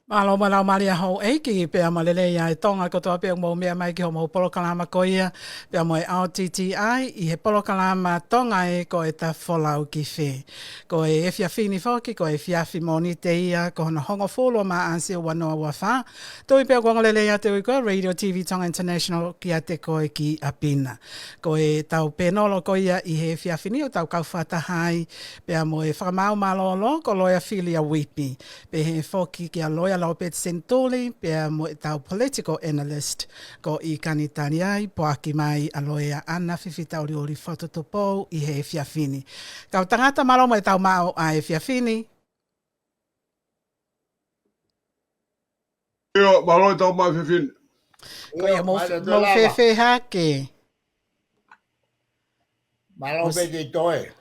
Malo malau malia ho eiki pe amalele ia e Tonga kotoa pe mo mea mai ki ho mo polo kalama ko ia pe mo e RTTI I he polo kalama Tonga e ko e ta folau ki fe. Ko e fia fini foki ko e fia fi moni te ia ko na hongo folo ma ansi o wanoa wa fa. Toi pe ko lele ia te ko Radio TV Tonga International ki a te ko e ki apina. Ko e tau Penolo ko ia I he fia fini o tau kau whatahai pe mo e whakamau malolo ko loia filia wipi. Pe he foki ki a loia lau pet sentoli pe mo tau political analyst ko I kanitani ai po aki mai a loia ana fifita ori ori fototopo I he fiafini. Kau tangata malo mo tau mao a e fiafini. Yo, malo tau mai fiafini. Ko ia mo fefe hake. Malo pe ki toe.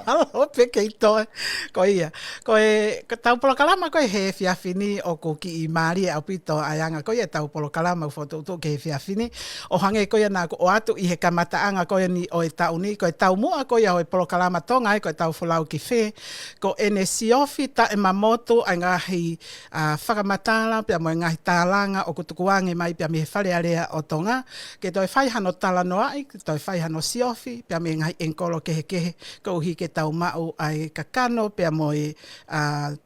Malo pe kei toi. Ko ia. Ko e tau polo kalama ko e he fiafini o ko ki I mari au pito ayanga ko ia tau polo kalama foto to ke fiafini o hange ko ia na ko o atu I he kamataanga ko ia ni o e tau ni ko e tau mua ko ia o e polo kalama Tonga ko e tau folau ki fe ko ene siofi ta e mamoto ai ngahi whakamatala pia mo ngahi tālanga o kutukuange mai pia me whare area o Tonga ke toi whai hano tala noa ai ke toi whai hano siofi pia me ngahi enkolo kehe ko hi ke tau mau ai kakano pe mo e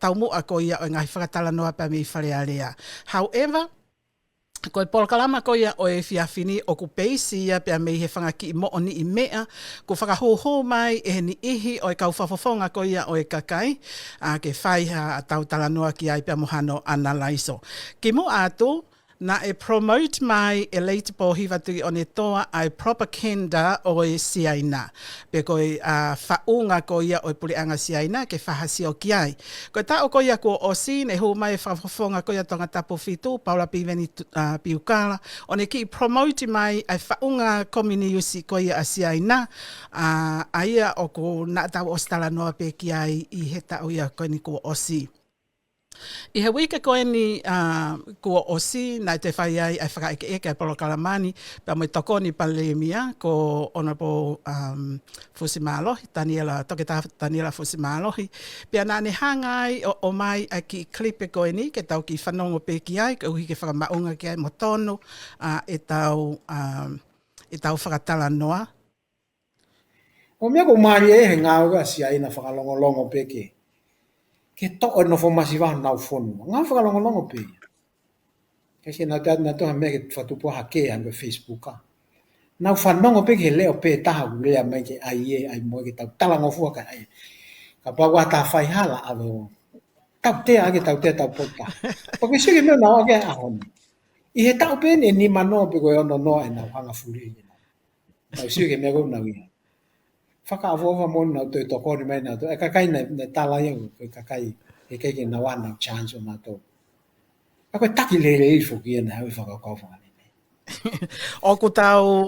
tau mu a ko ia o ngai whakatala noa pe me whare area. However, ko e polokalama ko ia o e fiafini o ku peisi ia pe me he whangaki I mo oni I mea ko whakahoho mai e ni ihi o e kau whafofonga ko ia o e kakai ke whai a tau tala noa ki ai pe mohano analaiso. Ki mo atu na e promote mai e leite po hiwatui o ne toa ai propaganda o e siaina. Pe ko e whaunga ko ia o e pureanga siaina ke whahasi o ki ai. Ko e tau ko ia ko o si ne hu mai whafonga ko ia tonga tapo fitu, Paula Piveni Piukala, o ne ki promote mai ai whaunga komini usi ko ia a siaina, a ia o ko na tau o stala noa pe ki ai I he tau ia ko ni ko o si. I he wika koe ni kua osi nai te whai ai whakaike eke ai polo kalamani pa mo tokoni palemia ko Honorable Fusimalohi, Tokotaha Daniela Fusimalohi. Pia nā ne hangai o mai ai ki klipe koe ni ke tau ki whanongo pe ki ai ke uhi ke whakamaunga ki ai mo tono e tau whakatala noa. O mea ko maari he ngā ua si ai na whakalongolongo pe ke to'o no fomasi wa nau fonu. Ngā whakalongolongo pe. Kasi na toha mea ke whatupu hake an pe Facebook ka. Nau whanongo pe ke leo pe taha ulea mai ke ai moe ke tau talango fua ka ai. Ka paua ta whai hala alo. Tau te ake tau pota. Pake sige mea nao ake ahoni. I he tau pe ni manoa pe koe ono noa e nau hanga furi. Nau sige mea kou nau ia. Whakaavoa monu nau toi tokoni mai nau. E kakai ne tala ia koe kakai. E keke na wana chance o nau tō. A koe taki lere I fuki e na hau whakakau whangane. O ku tau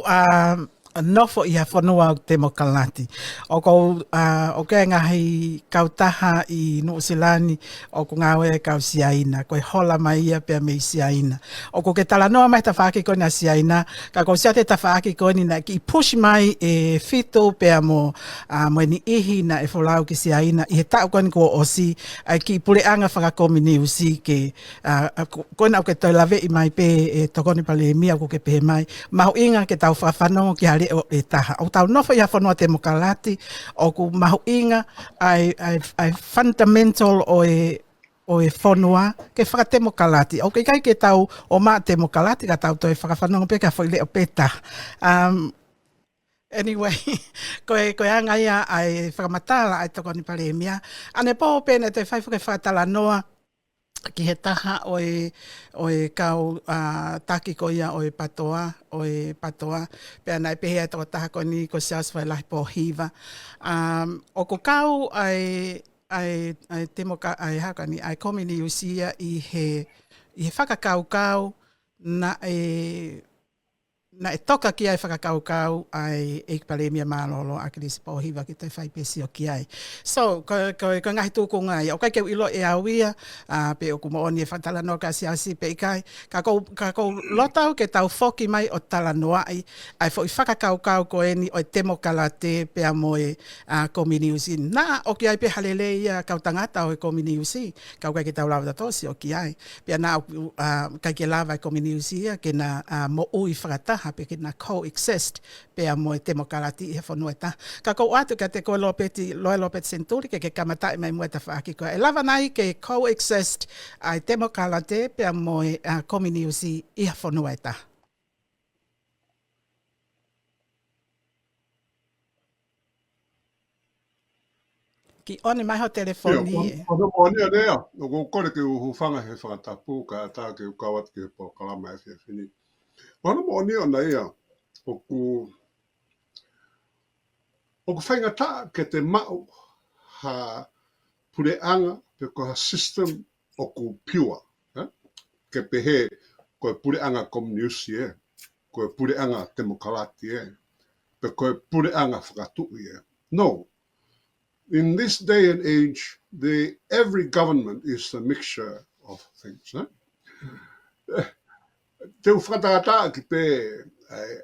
nofo I ha whanua o te mokalati. O ke ngahi kautaha I Nuusilani o ku ngawe kau siaina. Koe hola mai ia pia mei siaina. O ku ke tala noa mai ta whaaki koe na siaina. Ka ko sia te ta whaaki koe ni na ki push mai e fito pia mo ni ihi na e wholau ki siaina. I he tau koe ni ko osi. Ai ki pureanga whakakomini usi ke koe na o ke toi lawe I mai pe e tokoni pale mia ko ke pe mai. Mahu inga ke tau whawhanongo ki hare o e taha. O tau nofo ia whanua te mokalati, o ku mahu inga ai fundamental o e whanua ke whakate mokalati. O ke kai ke tau o maa te mokalati ka tau toi whakawhanongo pe ka whaile o peta. Anyway, koe anga ia ai whakamatala ai toko ni pare mia. Ane po pene te whaifuke whakatala noa ki he taha o e kau taki ko ia o e patoa, pea nai pehe ai Tokotaha ko ni ko sias vai lahi po hiva. O ko kau ai temoka ai haka ni ai komini usia I he whakakau na Na e toka ki ai whakakaukau ai e palemia mālolo a kirisi pōhiwa ki te whai pesi o ki ai. So, ko ngahi tūko ngai, o kai keu ilo e awia, pe o kumooni e whatala no ka siasi pe Ikai, ka kou lotau ke tau whoki mai o tala noai, ai fo i whakakaukau ko eni o temo kalate pe a moe komini usi. Na, o ki ai pe halele ia kau tangata o e komini usi, kau kai ke tau lawa tosi o ki ai, pe na kai ke lawa e komini usi ia, ke na mo ui whakataha, hape ki na coexist pe a moe demokarati i he whanueta. Ka kou atu ka te koe loe lopeti senturi ke kamatai mai moe ta whaaki koe. E lava nai ke coexist ai demokarate pe a moe kominiusi i he whanueta. Ki one mai ho telefoni e. Ono monia nea, o ko kore ke uhu whanga he whakatapu, ka ata ke ukawat ke po kalama e whiawhini. Ono monia na ia, o ku whaingata ke te mao ha pureanga pe ko ha system o ku pure. Ke pehe ko pureanga komuniusi e, ko pureanga demokarati e, pe ko pureanga whakatui e. No. In this day and age, every government is a mixture of things. Te whakatata ki te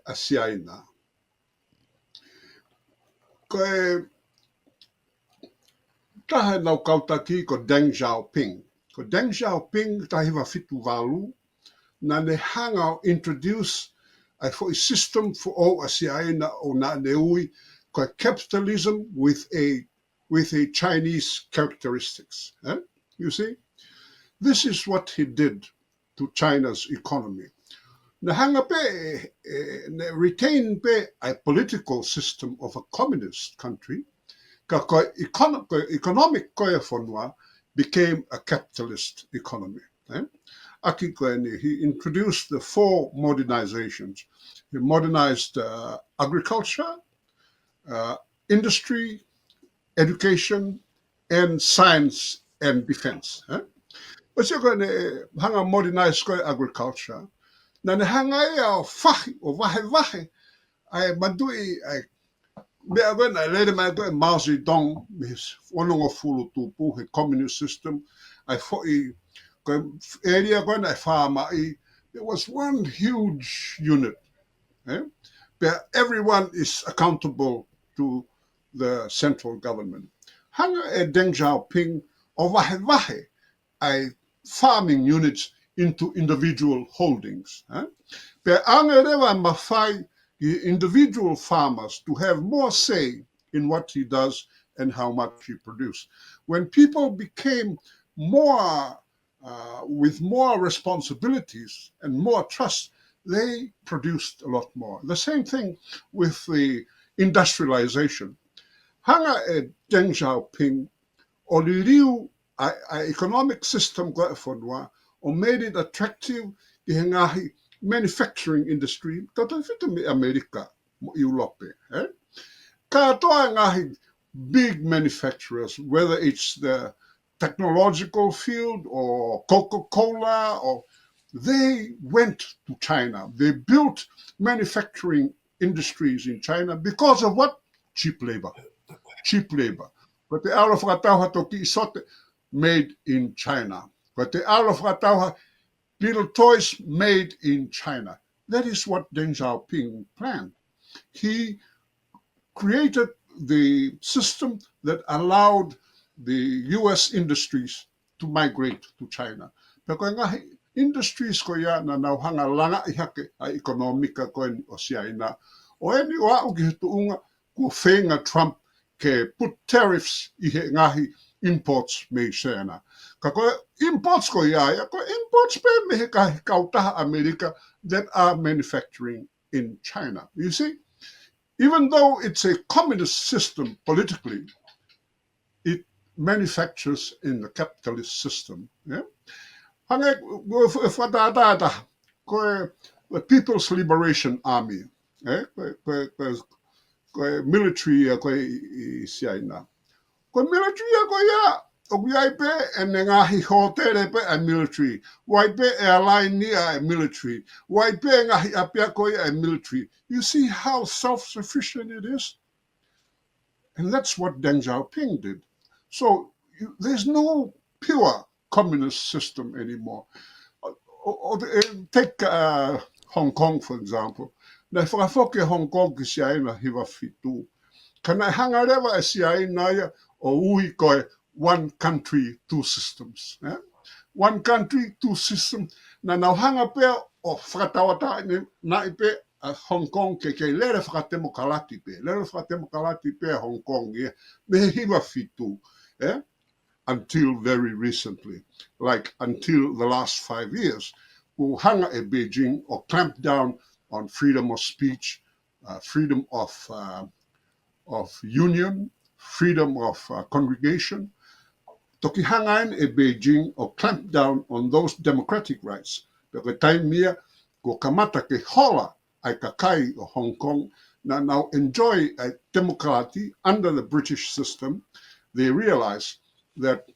asiaina. Ko taha nau kautaki ko Deng Xiaoping. Ko Deng Xiaoping tahi wa fitu walu na ne hanga introduce a system for all asiaina o na neui ko capitalism with a Chinese characteristics. You see? This is what he did to China's economy. Na hanga pe, retain pe a political system of a communist country, ka ko economic koe whanua became a capitalist economy. Aki koe ni, he introduced the 4 modernizations. He modernized agriculture, industry, education, and science and defense. What's your going to hanga modernize agriculture? Na ne hanga ia o whahi, o wahe, ai madui, ai mea koe na lere mai koe Mao Zedong, his whanonga fulu tūpu, he communist system, ai fhoi, koe area koe na whamai, it was one huge unit. Where everyone is accountable to the central government. Hanga e Deng Xiaoping o wahe, ai farming units into individual holdings. Pe anga rewa mawhai i individual farmers to have more say in what he does and how much he produces. When people became more, with more responsibilities and more trust, they produced a lot more. The same thing with the industrialization. Hanga e Deng Xiaoping o li riu a economic system koe whanua o made it attractive i he ngahi manufacturing industry, tata whita me Amerika mo Europe. Ka toa ngahi big manufacturers, whether it's the technological field or Coca-Cola, or they went to China. They built manufacturing industries in China because of what? Cheap labor. Cheap labor. But the out of Ratauha toki isote made in China. But the out of Ratauha little toys made in China. That is what Deng Xiaoping planned. He created the system that allowed the US industries to migrate to China. Pero ngahi industries ko ia na nauhanga langa i hake a ekonomika ko o siaina. O eni o au ki tuunga ko whenga Trump ke put tariffs i he ngahi imports me sena. Ka ko imports ko ia, ko imports pe me he kautaha America that are manufacturing in China. You see? Even though it's a communist system politically, it manufactures in the capitalist system. Yeah? The People's Liberation Army, military, military Ogiaipe and ngahi hotel pe a military. Waipe airline near a military. Waipe ngahi apiakoi a military. You see how self-sufficient it is? And that's what Deng Xiaoping did. So there's no pure communist system anymore. Take Hong Kong, for example. Na whakafoke Hong Kong ki siaina hiwa fitu. Kana hanga rewa e siaina ia o ui koe one country, two systems. One country, two systems. Na nau hanga pea o whakatawata na ipe Hong Kong ke lere whakatemo kalati pe. Lere whakatemo kalati pe Hong Kong ia. Me hiwa fitu. Until very recently, like until the last 5 years, who hung at Beijing or clamped down on freedom of speech, freedom of union, freedom of congregation. Toki hangain at Beijing or clamped down on those democratic rights. Porque time mia go kamata ke hola ai kakai o Hong Kong now enjoy a democracy under the British system. They realize that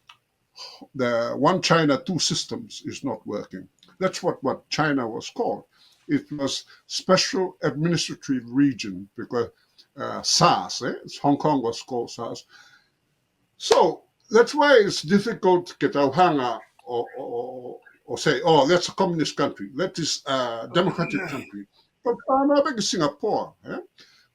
the one China, two systems is not working. That's what China was called. It was Special Administrative Region because SARS, Hong Kong was called SARS. So that's why it's difficult to get Auhanga or say, oh, that's a communist country. That is a democratic country. But Singapore.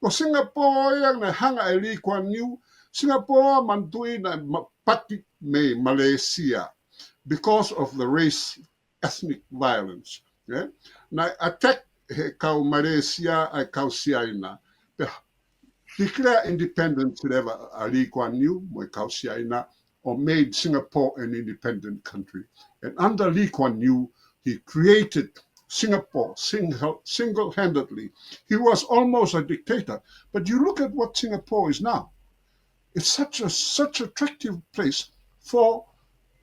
Well, Singapore yang na hanga Lee Kuan Yew, Singapore mantui na pati me Malaysia because of the race ethnic violence. Na attack kau Malaysia ai kau siaina. Declare independence never Lee Kuan Yew mo kau siaina or made Singapore an independent country. And under Lee Kuan Yew, he created Singapore single-handedly. He was almost a dictator. But you look at what Singapore is now. It's such an attractive place for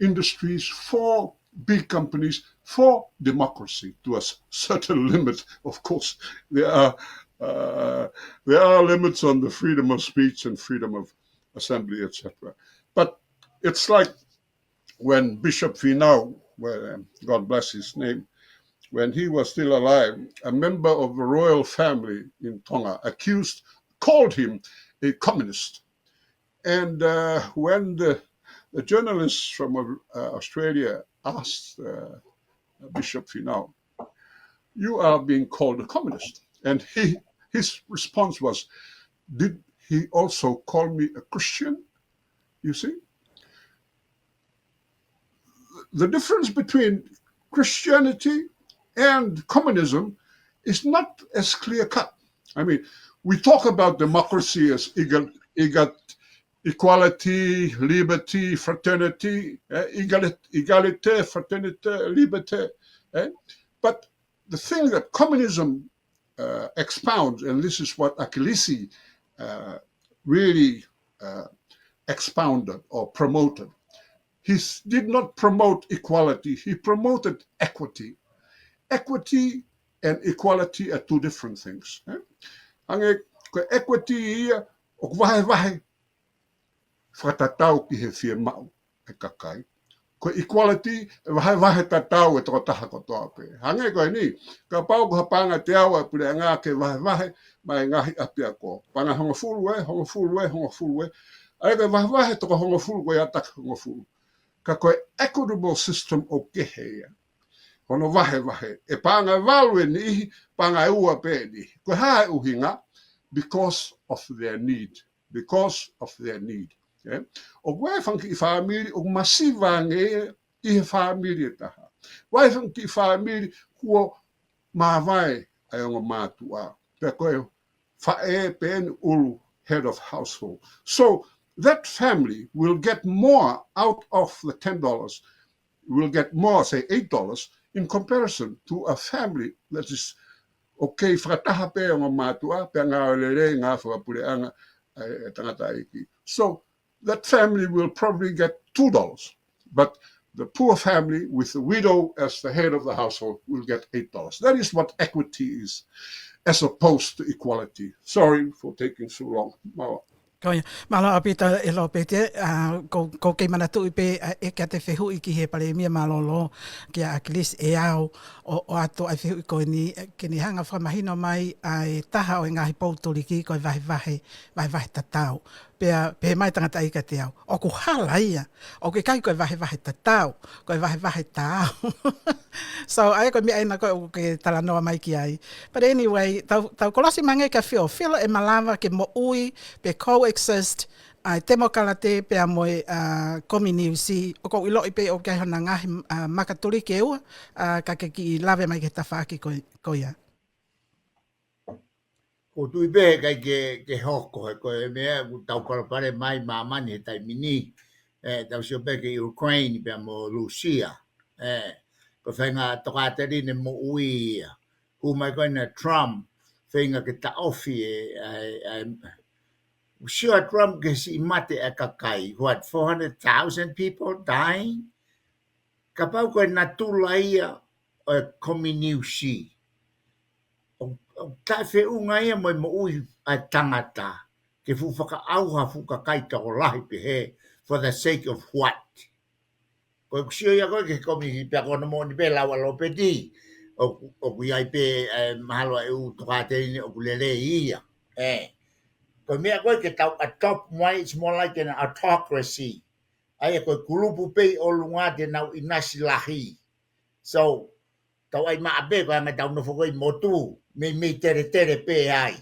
industries, for big companies, for democracy to a certain limit. Of course, there are limits on the freedom of speech and freedom of assembly, etc. But it's like when Bishop Finau, God bless his name, when he was still alive, a member of the royal family in Tonga called him a communist. And when the journalists from Australia asked Bishop Finau, you are being called a communist. And his response was, did he also call me a Christian? You see? The difference between Christianity and communism is not as clear-cut. I mean, we talk about democracy as equality, liberty, fraternity, égalité, fraternité, liberté. But the thing that communism expounds, and this is what Akilisi really expounded or promoted, he did not promote equality, he promoted equity. Equity and equality are two different things. Equity o vahe whakatatau ki he whia mau e kakai. Ko equality vahe tatau e Tokotaha kotoa pe. Hange koe ni, ka pau ko hapanga te awa pule ngā ke vahe mai ngahi apia ko. Panga honga fulu e. Ai koe vahe toko honga fulu koe ataka honga fulu. Ka koe equitable system o Kihe ia. Hono vahe. E panga walu e ni, panga e ua pe ni. Koe hae uhinga because of their need. O wai whanki I whaamiri, o masiva nge I he whaamiri e taha. Wai whanki I whaamiri, hua mawai ai onga mātua. Pea koe whae pen ulu head of household. So that family will get more out of the $10, will get more, say $8, in comparison to a family that is okay, whakataha pe onga mātua, pe ngā olere, ngā whakapureanga e tangata iki. So that family will probably get $2. But the poor family with the widow as the head of the household will get $8. That is what equity is, as opposed to equality. Sorry for taking so long. Koia, malo apita e lo pete ko ke mana tu pe e ka te fehu i ki he pale mia malolo ki a klis e au o ato ai fehu ko ni ke ni hanga fa mahino mai ai taha o ngahi poutori ki ko vai tatau pe mai tanga tai ka te au o ku hala ia o ke kai ko vai tatau ko vai tau so ai ko mi ai na ko ke tala no mai ki ai but anyway tau kolasi mange ka feel e malava ke mo ui pe coexist ai temokalate pe a moe community o ko ilo pe o ke hana ngahi makaturi ke ua ka ke ki lave mai ke tawhaki ko ia. Ko tui be kai ke hoko ko e mea tau parapare mai mamani he tai mini tau sio be ke Ukraine pe mo Rusia ko whainga tokateri ne mo ui ku mai koe na Trump whainga ke ta ofi sure Trump ke si mate e kakai what 400,000 people dying ka pau koe na tula ia o community ka fe unga ia mo ui a tangata ke fu whaka auha fu ka kaita o lahi pe he for the sake of what ko kusio ia koe ke komi pe kona mo ni pe lawa lo pe di o kui ai pe mahalo e u tokate ni o kulele ia ko mea koe ke tau adopt mai it's more like an autocracy ai koe kulupu pe o lunga te nau inasi lahi so tau ai maa pe koe anga tau nofo koe motu me tere pe ai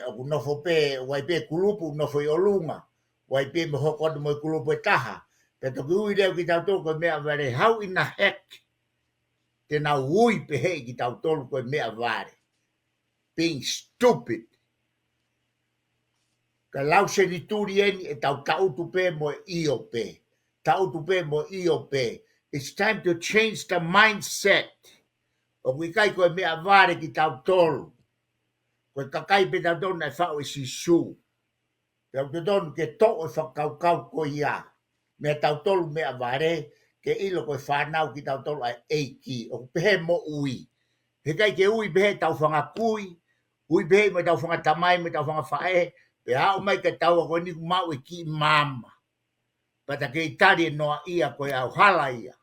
o nofo pe wai pe kulupu nofo i olunga wai pe me hoko mo kulupu e taha pe to kui leo ki tau tolu koe mea vare how in the heck te nau ui pe he ki tau tolu koe mea vare being stupid ka lau se ni turi eni e tau tautu pe mo io pe tautu pe mo io pe it's time to change the mindset o Ikai koe mea vare ki tau tolu koe kakai pe tau tolu na whao e si su tau tolu ke to o whakaukau ko ia mea tau tolu mea vare ke ilo koe whanau ki tau tolu a eiki o pehe mo ui he kai ke ui pehe tau whangakui ui pehe me tau whangatamai me tau whangafae pe hao mai ke tau a koe niku mau e ki mama pata ke itari noa ia koe au hala ia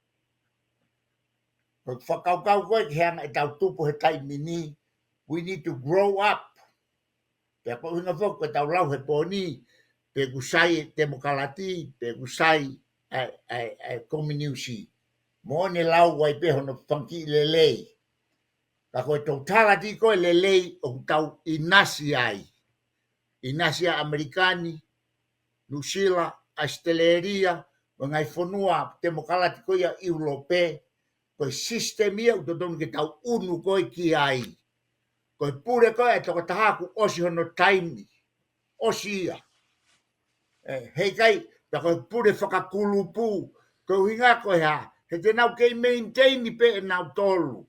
koe whakaukau koe ke hanga e tau tupu he tai mini we need to grow up pe ko hinga fok ko tau lau he poni pe kusai demokalati pe kusai ai community mo ne lau wai pe hono funky lele ka ko to tala di ko lele o tau inasia americani nusila asteleria ngai fonua demokalati ko ia europe ko sistemia o don ke tau unu ko ki ai ko pure ko e Tokotaha ku osi hono taimi osia hei kai ta ko pure whakakulupu ko hinga ko ha he te nau kei maintain ni pe nau tolu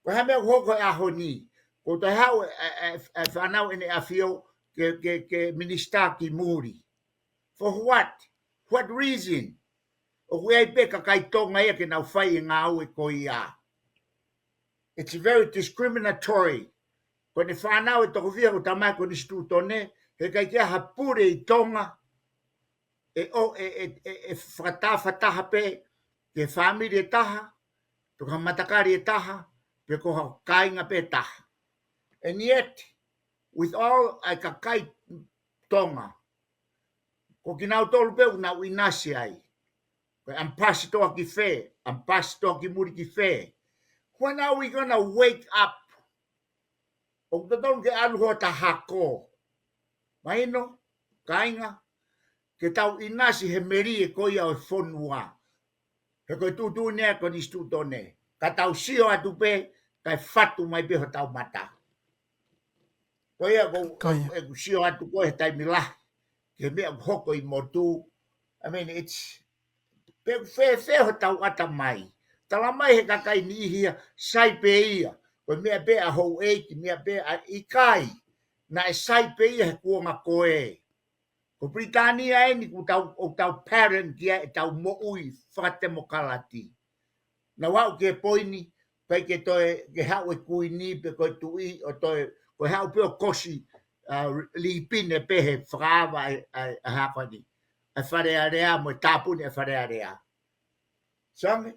ko ha me hoko e ahoni ko te hau e whanau ene afio ke minister ki muri for what reason o kui pe ka kai tonga ia ke nau whai ngā au e ko ia it's very discriminatory ko ne whanau e toko whia ko tamai ko ni stu tone he kai kia hapure i Tonga e whakataha pe ke whamiri e taha to ka matakari e taha pe ko hau kainga pe taha and yet with all ai ka kai Tonga ko kinau tolu pe una inasi ai ko ampasi toa ki whe ampasi toa ki muri ki whe when are we gonna wake up o te tonu ke alu hoa ta hako maino kainga ke tau inasi he meri e koia o fonua he koe tutu nea ko ni stu tone ka tau sio atu pe kai fatu mai pe ho tau mata koia ko e sio atu ko he tai mila ke mea hoko I motu I mean it's pe fe ho tau ata mai tala mai he kakai ni hia sai pe ia ko mea pe a ho e ki mea pe a Ikai na e sai pe ia he kuonga koe ko Britania e ni ku tau parent kia e tau mo ui whakatemokalati na wau ke poini pe ke toe ke hau e kui ni pe koe tui o toe ko hau pe o kosi li pine pehe whakawa ai hakwani. Ai wharearea mo tāpuni ai wharearea. Sange,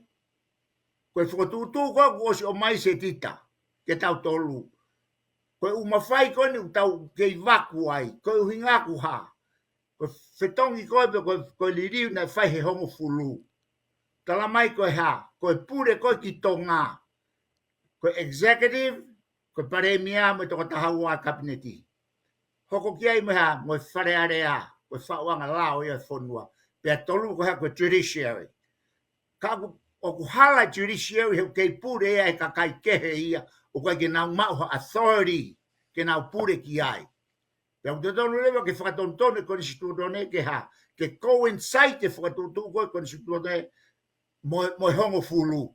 koe whakatūtū koe o mai se tita, ke tau tolu. Koe umawhai koe ni tau kei waku ai, koe uhingaku ha. Koe whetongi koe pe koe liriu na whai he hongo fulu. Tala mai koe ha, koe pure koe ki Tonga. Koe executive, koe paremia mo Tokotaha ua kabineti. Hoko ki ai meha mo wharearea, koe whauanga lao ia whonua. Pea tolu koe ha koe judiciary. Ka o ku hala judiciary he kei pure ia e kakai kehe ia, o koe ke nau mauha authority, ke nau pure ki ai. Pea o te tonu lewa ke whakatontone koe nisitutone ke ha, ke coincide e whakatontone koe nisitutone mo hongo fulu.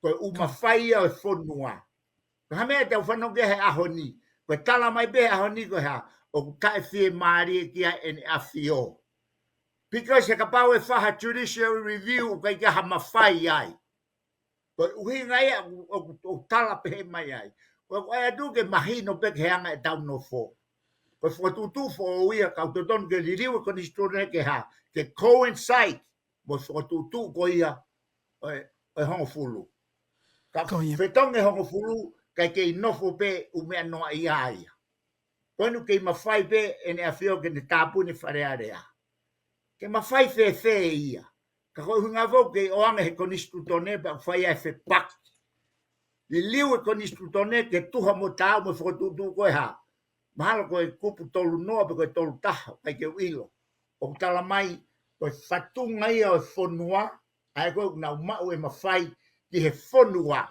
Koe umawhai au whonua. Ko hamea te whanonge he ahoni. Koe tala mai be ahoni koe ha. O ku tae whie maari e kia ene awhio. Because he ka pau e whaha judiciary review o kai kia ha mawhai ai. Koe uhinga ia o tala pehe mai ai. Koe ai adu ke mahino peke heanga e tau no fo. Koe whakatutu fo o ia kau te tonu ke liriu ko nisitone ke ha. Ke coincide mo whakatutu ko ia o hongo fulu. Ka whetonge hongo fulu, kai kei nofo pe umea noa ia ia. Koinu kei mawhai pe ene a whio ke ne tāpuni wharearea. Ke mawhai whe ia. Ka koe hunga vau kei oanga he konistu tone pa whai ai whe pak. Li liu e konistu tone ke tuha mo tāu mo whakatutu koe ha. Mahalo koe kupu tolu noa pe koe tolu taha, kai ke uilo. O tala mai, koe whatunga ia o whonua, ai koe nau mau e mawhai ki he whonua.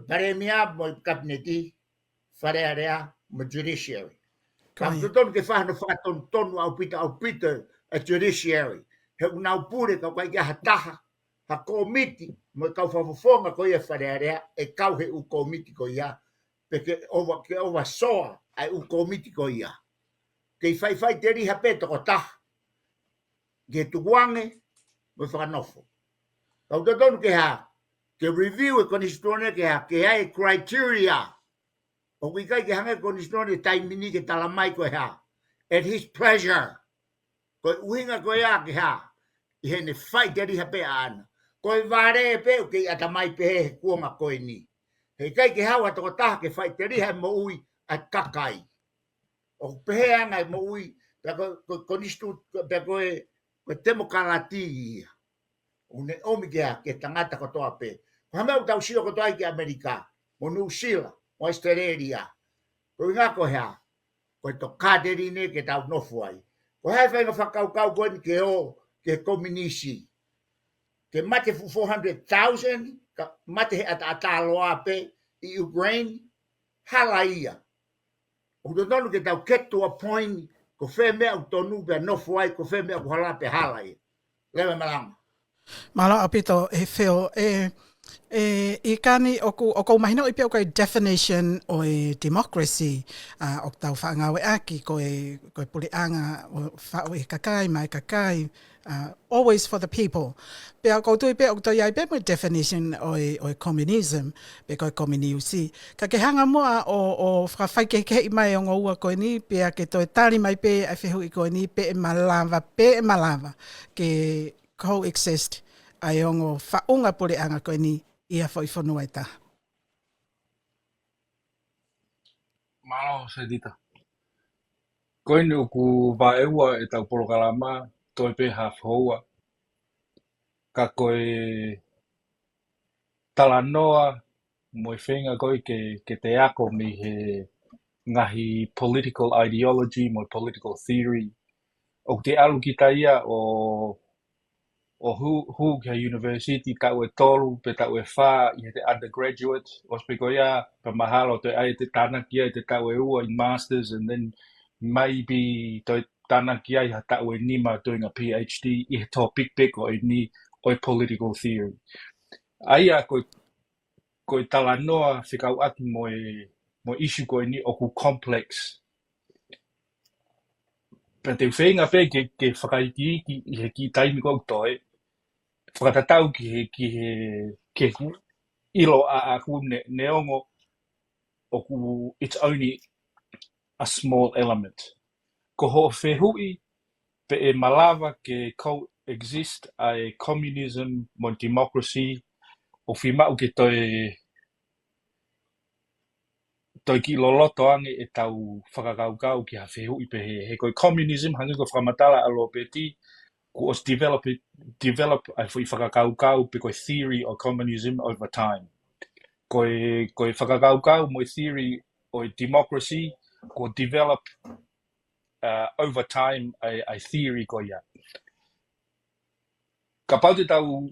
Paremia mo kabineti, wharearea mo judiciary. Ka tutonu ke whahano whakatonu au pita a judiciary. He unau pure ka kai kia hataha, ha komiti, mo kau whafafonga ko ia wharearea, e kau he u komiti ko ia, peke owa soa ai u komiti ko ia. Kei whai te riha pe Tokotaha, ke tukuange, mo whakanofo. Kau tutonu ke ha, ke review e konistone ke ha, ke hai criteria. O Ikai ke hanga konistone taimini ke talamai ko ha. At his pleasure. Ko uhinga ko ia ke ha. I hene whai te riha pe ana. Ko i vare pe o ke atamai pe he kuonga ko ni. He kai ke hawa Tokotaha ke whai te riha mo ui at kakai. O pehe anga mo ui, pe ko konistu, pe ko demokarati ia. Une omi ke tangata ko toa pe. Hamau tau sio ko toa ki Amerika, mo New Zealand, mo Australia. Ko inga ko hea, ko to kaderi ne ke tau nofu ai. Ko hea whainga whakau koe ni ke o, ke kominisi. Ke mate fu 400,000, mate he ataloa pe i Ukraine, hala ia. O to tonu ke tau get to a point, ko whe mea u tonu pe nofu ai, ko whe mea ku hala pe hala ia. Lewe malama. Mala apito e whio i kani o kou mahino i pia o koe definition o e democracy o tau whaangawe aki koe pule anga o whao e kakai mai kakai always for the people. Pea kou tui pia o toi ai pia mo definition o e communism pe koe communiusi. Ka ke hanga mua o whawhai kei mai o ngā koe ni pia ke toi tari mai pe a whihu i koe ni pe e malava ke coexist ai ongo whaunga pule anga koe ni ia fo i whanua i ta. Malo se dita. Koe ni uku vaeua e tau polokalama toi pe hawhoua. Ka koe talanoa mo i whenga koe ke te ako mi he ngahi political ideology mo political theory. O te alu ki ta ia o hu kia university tau e tolu pe tau e wha i he te undergraduate ospeko ia pa mahalo te ai te tana kia te tau e ua in masters and then maybe te tana kia i ha tau e nima doing a PhD i he topic pek o i ni o political theory. Aia koe tala noa whikau atu mo issue koe ni o ku complex. Pe te whenga pe ke whakaiti i he ki taimi kou toi whakatatau ki he ilo a aku ne ongo it's only a small element. Ko ho whehui pe e malawa ke coexist ai communism mo democracy o whimau ke toi ki loloto ange e tau whakakaukau ki ha whehui pe he koi communism hangi ko whakamatala alo peti ko os develop ai whi whakakaukau pe koi theory of communism over time. Koi whakakaukau mo theory o democracy ko develop over time ai theory ko ia. Ka pau te tau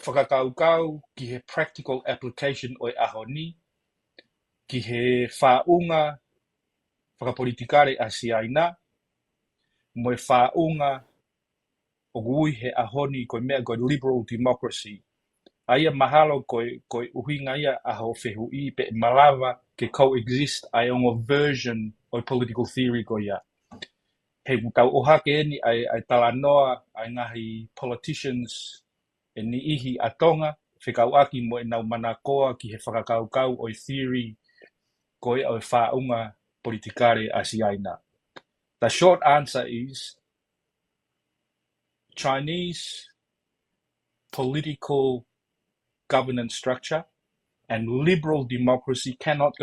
whakakaukau ki he practical application o ahoni, ki he whaunga whakapolitikare a siaina, mo e whaunga o gui he ahoni koe mea koe liberal democracy. Aia mahalo koe uhinga ia aho whehui pe malawa ke coexist ai ongo version o political theory ko ia. He tau ohake eni ai talanoa ai ngahi politicians e ni ihi a Tonga, whikau aki mo e nau manakoa ki he whakakaukau o theory koe o whaunga politikare a siaina. The short answer is Chinese political governance structure and liberal democracy cannot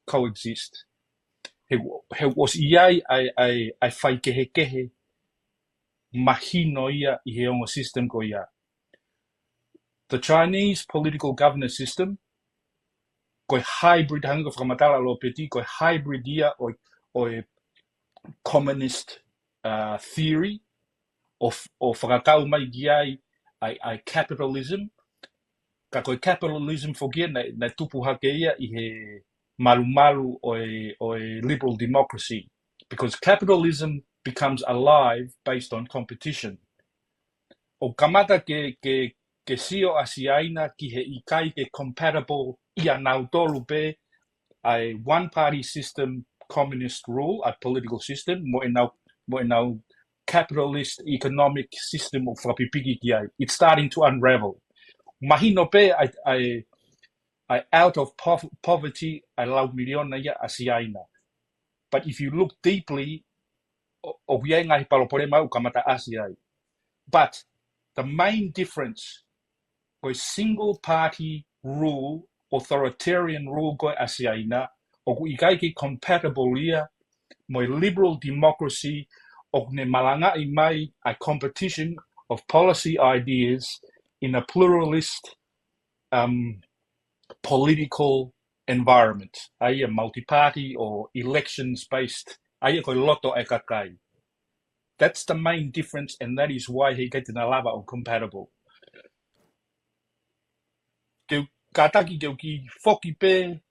coexist. He was iai ai whai kehe mahino ia I he ongo system ko ia. The Chinese political governance system koe hybrid hanga whakamatala lo peti koe hybrid ia o communist theory o whakakau mai giai ai capitalism. Ka koe capitalism whokia na tupu hake ia I he malu o liberal democracy. Because capitalism becomes alive based on competition. O kamata ke sio asiaina ki he Ikai ke compatible ia nautolu pe ai one party system communist rule, a political system, mo e nau capitalist economic system of whakapipiki ki ai. It's starting to unravel. Mahino pe ai out of poverty ai lau miliona ia asiaina. But if you look deeply, o hiai ngahi palopore mau kamata asiai. But the main difference was single party rule, authoritarian rule ko asiaina, o ku Ikai ki compatible ia mo liberal democracy o ne malanga I mai a competition of policy ideas in a pluralist political environment. Ai a multi-party or elections-based, ai a koe loto e kakai. That's the main difference, and that is why he gets in a lava or compatible. Kataki keu ki foki pe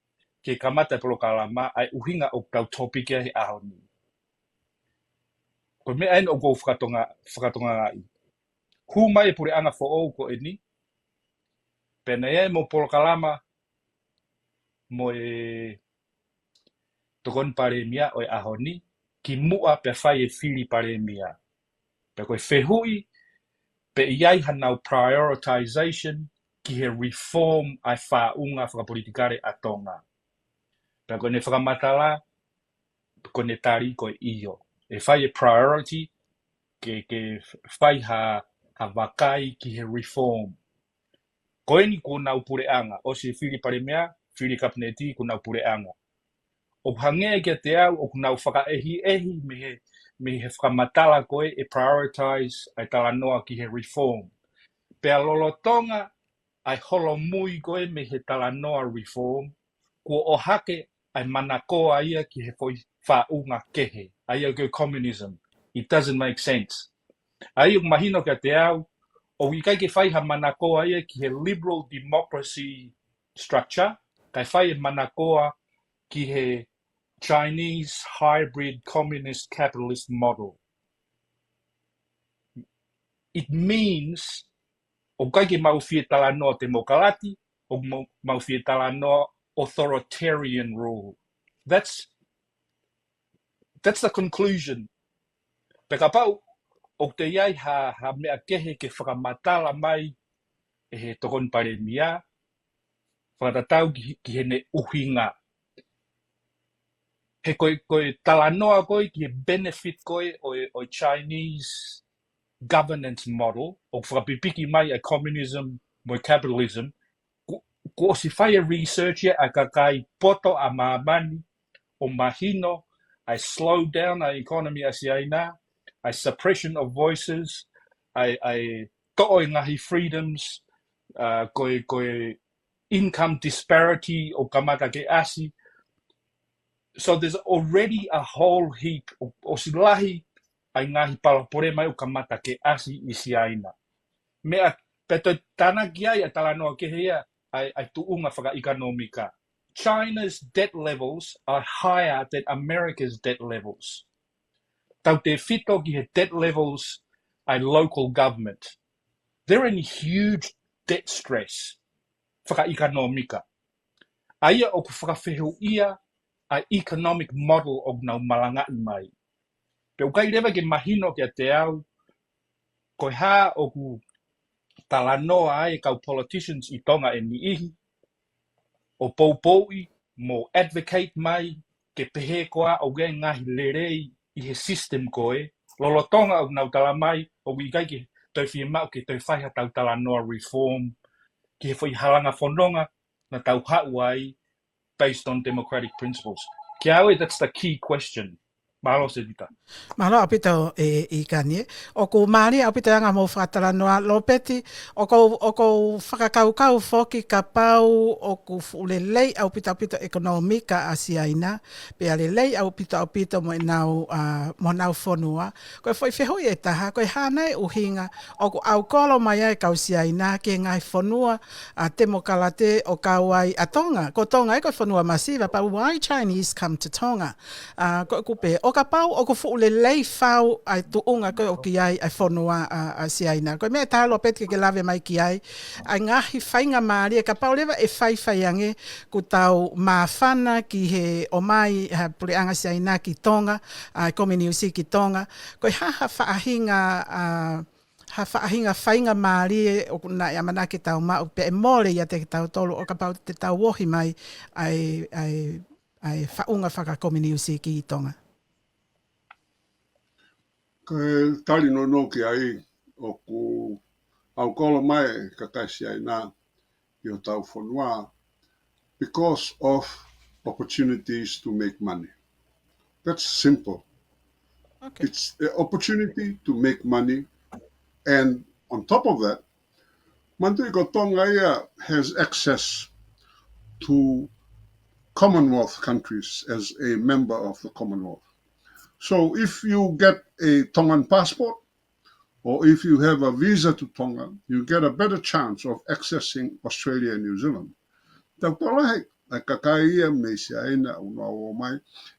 ke kamata polo kalama ai uhinga o tau topic he ahoni. Ko me ain o go whakatonga ai. Hu mai pure anga fo o ko eni. Pena e mo polo kalama mo e tokon pare mia o ahoni ki mua pe fai e fili pare mia. Pe koe whehui pe iai hanau prioritization ki he reform ai whaunga whakapolitikare a Tonga. Pe koe ne whakamatala, koe ne tari koe iyo. E whai e priority ke whai ha wakai ki he reform. Koe ni ko nau pure anga. O se whiri pare mea, whiri kapineti ko nau pure anga. O hangea ke te au, o nau whakaehi me he whakamatala koe e prioritize ai tala noa ki he reform. Pea lolo Tonga ai holo mui koe me he tala noa reform, ko o hake ai manakoa ia ki he whaunga kehe, ai au communism. It doesn't make sense. Ai o mahino ka te au, o Ikai ke whai ha manakoa ia ki he liberal democracy structure, kai whai e manakoa ki he Chinese hybrid communist capitalist model. It means o kai ke mauwhia tala noa te mokalati, o mauwhia tala noa authoritarian rule. That's the conclusion. Peka pau, o te iai ha mea kehe ke whakamatala mai e he tokon pare mia, whakatatau ki he ne uhinga. he koe talanoa koe ki benefit koe o Chinese governance model, o whakapipiki mai a communism mo capitalism, ko si whai research a kakai poto a mamani o mahino, a slow down a economy a siaina, a suppression of voices, a to'oi ngahi freedoms, koe income disparity o kamata ke asi. So there's already a whole heap o silahi ai ngahi palapore mai o kamata ke asi i siaina. Mea peto tana ki ai a talanoa ke hea ai tuunga whakaikanomika. China's debt levels are higher than America's debt levels. Tau te whito ki he debt levels ai local government. They're in huge debt stress. Whakaikanomika. Aia o ku whakawhehu ia a economic model o nau malanga i mai. Pe ukai rewa ke mahino kia te au, koe hā o ku talanoa ai kau politicians i Tonga e ni ihi, o poupoui mo advocate mai ke pehe koa o gai ngahi lerei i he system koe, lolo Tonga o nau tala mai o wikai ke toi whia mau ke toi whaiha tau talanoa reform, ki he whai halanga whanonga na tau hau ai based on democratic principles. Kia aue, that's the key question. Mahalo se dita. Mahalo apito i kani. O ku maari apito anga mo whakatara noa lopeti. O ko whakakaukau whoki ka pau o ku ulelei apito ekonomika asiaina. Pea lelei apito mo nau whonua. Koe whai whehui e taha, koe hānei uhinga o ku au kolo mai ai kau siaina ke ngai whonua temo kalate o kauai a Tonga. Ko Tonga e koe whonua masiva, but why Chinese come to Tonga? Ko kupe o ka pau o ko fu le lei fau ai tuunga ko o ki ai whonua a siaina. Ko mea talo peti ke lave mai ki ai ngahi whainga maari e ka pau lewa e whai ange ku tau mawhana ki he o mai pule anga siaina ki Tonga, kominiusi ki Tonga. Ko haha whaahinga whainga maari o kuna amana ki tau mau pe e mole ia te tau tolu o ka pau te tau wohi mai ai whaunga whakakominiusi ki Tonga. Ke tali no ki ai o ku au kolo mai ka kasi ai na i o tau whanua because of opportunities to make money. That's simple. Okay. It's the opportunity to make money, and on top of that, Mandrigo Tonga has access to Commonwealth countries as a member of the Commonwealth. So if you get a Tongan passport, or if you have a visa to Tonga, you get a better chance of accessing Australia and New Zealand.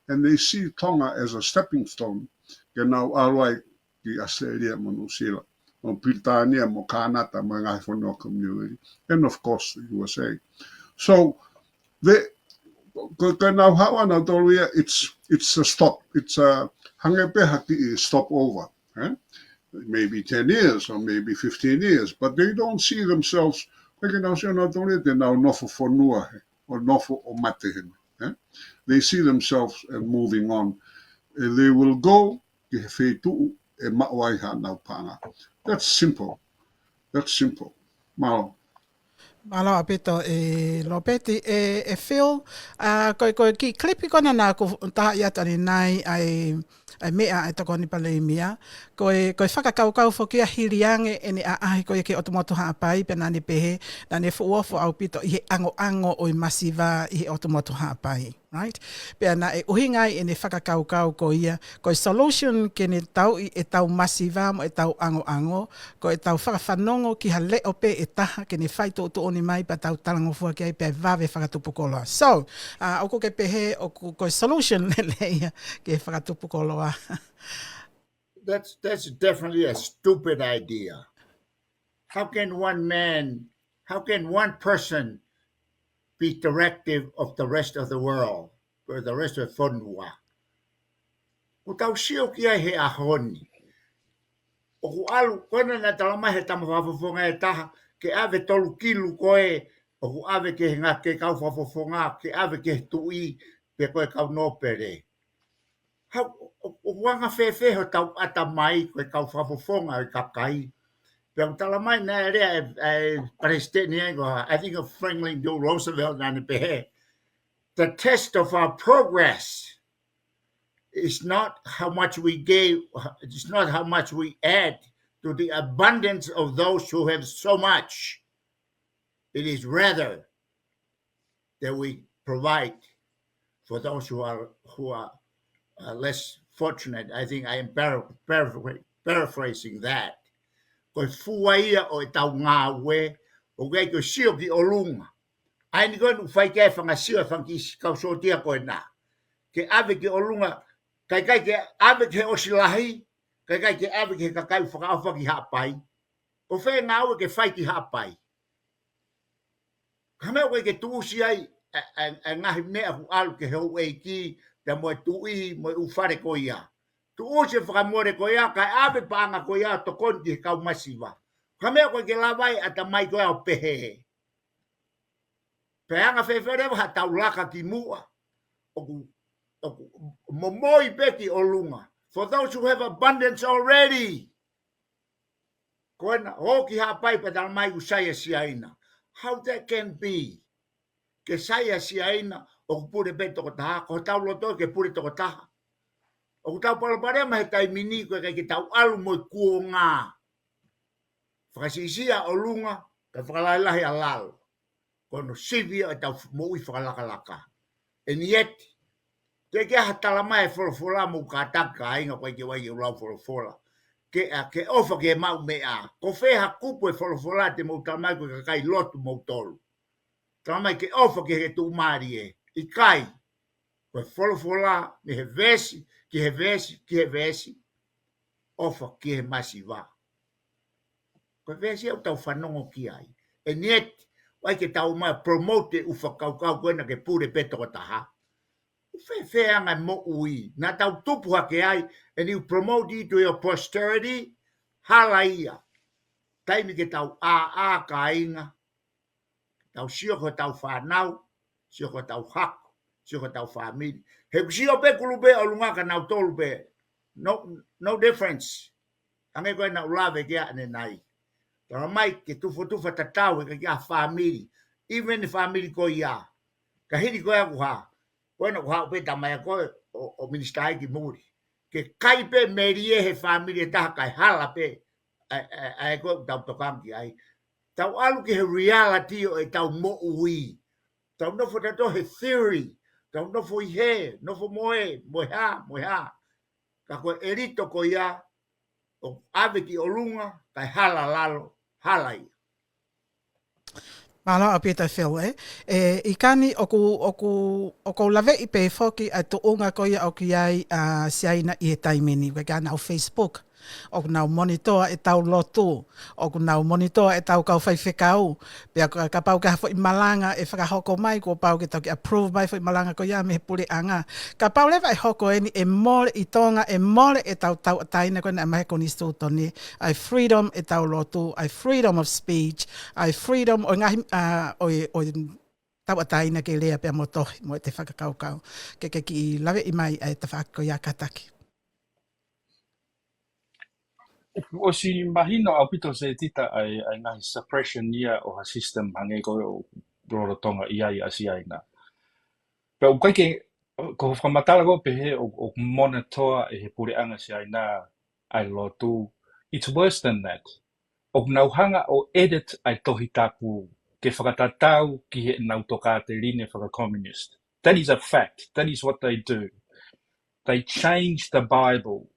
And they see Tonga as a stepping stone. Genau alwai ki Australia mo New Zealand, mo Britania, mo Canada, mga whanau community, and of course the USA. So now hawa it's a stop. It's a hangepe haki stop over. Maybe 10 years or maybe 15 years, but they don't see themselves they're now nofo whanua or nofo o mate. They see themselves moving on. They will go ki he whetu e mawai ha nau panga. That's simple. That's simple. Malo. Malo apito lopeti Phil koe ki klipi kona nā ko taha ia tani nai ai mea ai toko ni pale mia koe whakakaukau whoki a hiriange ene a ahi koe ke otomoto haapai pe nani pehe nane fuofo au pito i he ango o i masiva i he otomoto haapai. Right? Pea na e uhingai e ne whakakaukau ko ia, ko solution ke ne tau i e tau masiva mo e tau ango, ko e tau whakawhanongo ki ha leo pe e taha ke ne whai tō oni mai pa tau talangofua ki ai pe vave whakatupukoloa. So, o ko ke pehe o ko solution le ia ke whakatupukoloa. That's definitely a stupid idea. How can one person be directive of the rest of the world, or the rest of whanua? O tau sio ki ai he ahoni. O ku alu, kona na talama he tama whafafonga e taha, ke ave tolu kilu koe, o ku ave ke ngā ke kau whafafonga, ke ave ke tui, pe koe kau nōpere. wanga fefe ho tau ata mai koe kau whafofonga e kakai. Pero tala mai na rea president ni I think of Franklin D. Roosevelt na ni pehe. The test of our progress is not how much we gave, it's not how much we add to the abundance of those who have so much. It is rather that we provide for those who are less fortunate. I think I am paraphrasing that. Ko fuaia o tau ngā we o gai ko sio ki olunga. Ai ni ko fai ke fanga sio fangi ka so tia ko na. Ke ave ki olunga kai ke ave ke osilahi kai ke ave ke kai fanga ki hapai. O fe ngā o ke fai ki hapai. Kame o ke tu si ai ngahi mea hu alu ke hau e ki te moe tui moe ufare ko ia. Tu ose whakamore ko ia kai ave paanga ko ia to konti kau masiva. Kamea koe ke lawai ata mai koe au pehe. Peanga whewhere wa tau laka ki mua. Oku momoi peki o lunga. For those who have abundance already. Koena hoki hapai pa tala mai usaya siaina. How that can be? Ke saya siaina o pure pe Tokotaha. Ko tau loto ke pure Tokotaha. O tau palaparea mahe tai mini koe ke tau alu moi kuo ngā. Whakasisia o lunga ka whakalailahi a lalo. Kono sivia e tau moui whakalaka. And yet, te ke hatala mai wholofola mo ka taka inga koe ke wai ulau wholofola. Ke ofa ke mau mea. Ko wheha kupu e wholofola te mo talamai koe kakai lotu mo tolu. Talamai ke ofa ke he tu maari e. Ikai. Koe wholofola me he vesi, ki he vesi. Ofa ki he masiva. Koe vesi au tau whanongo ki ai. And yet, wai ke tau mai promote u whakaukau koena ke pure pe Tokotaha. Whewhenga mo ui. Nā tau tupu hake ai, and you promote it to your posterity, hala ia. Taimi ke tau a ka inga. Tau sio ko tau whanau, sio ko tau hako, sio ko tau whamiri. He kusio pe kulube o lungaka nau tolu pe. No difference. Ange koe na ulave ke ane nai. Tara mai ke tufa tatau e ka kia whamiri. Even if whamiri ko ia. Ka hiri koe aku ha. Koe na kuhau pe tamaya koe o minister ai ki muri. Ke kai pe merie he whamiri e taha kai hala pe. Ai koe tau tokangi ai. Tau alu ki he reality o e tau mo ui. Tau nofo tato he theory. Tau nofo i he. Nofo moe ha. Ka koe erito ko ia. O ave ki o lunga. Kai hala lalo. Halai. Malo a pita Phil, I kani oku lave I pe foki a to unga koia o ki ai siaina I he taimeni. Weka nau Facebook. Oku nau monitor e tau lotu. Oku nau monitor e tau kau whaiwhekau. Pea ka pau ka I malanga e whakahoko mai. Ko pau ke tau ki approve mai malanga ko ia me he pule anga. Ka pau lewa e hoko eni e mole I Tonga e mole e tau taina koe na mahe koni stutoni. Ai freedom e tau lotu. Ai freedom of speech. Ai freedom o ngahi o tau ataina ke lea pea motohi mo e te whakakaukau. Ke ki lawe I mai e te whakako ia kataki. O si mahino au pito se tita ai ngahi suppression ia o ha system hange ko o roro Tonga ia I asiaina. Pe o kai ke ko whamatala ko pehe o monitor e he pure anga siaina ai lotu. It's worse than that. O nauhanga o edit ai tohi tapu ke whakatatau ki he nau toka te line whaka-communist. That is a fact. That is what they do. They change the Bible.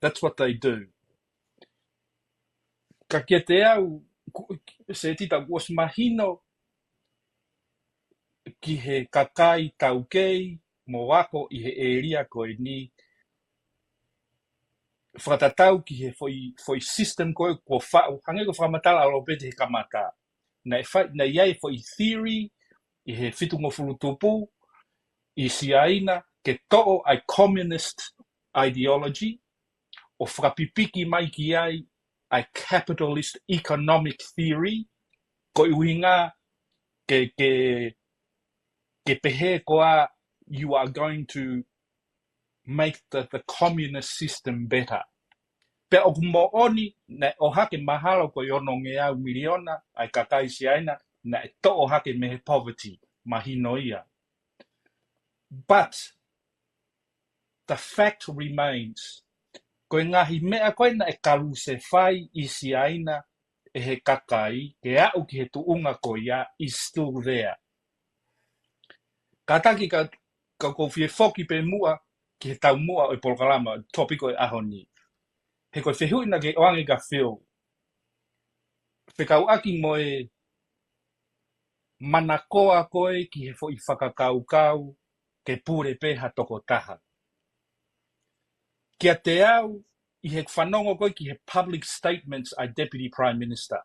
That's what they do. Ka kia te au, se tita was mahino ki he kakai taukei, mo wako I he eria koe ni, whakatatau ki he foi system koe, ko hange ko whakamatala alo pete he kamata. Na iai foi theory, I he whitungo fulutupu, I siaina, ke to'o ai communist ideology, o whakapipiki mai ki ai capitalist economic theory, ko uhinga ke pehe koa you are going to make the communist system better. Pe o mo oni na o hake mahalo ko yono ngea miliona ai kakai siaina na to o hake me poverty mahino ia. But the fact remains, ko ngahi mea koe na e kalu se whai I siaina e he kakai, ke au ki he tuunga ko ia is still there. Ka taki ka kofie foki pe mua, ki he tau mua o Polokalama, topiko e ahoni. He koe whehui na ke oange ka whio. Whekau aki mo e manakoa koe ki he fo I whakakau ke pure peha Tokotaha. Kia te au, I he whanongo koe ki he public statements ai Deputy Prime Minister.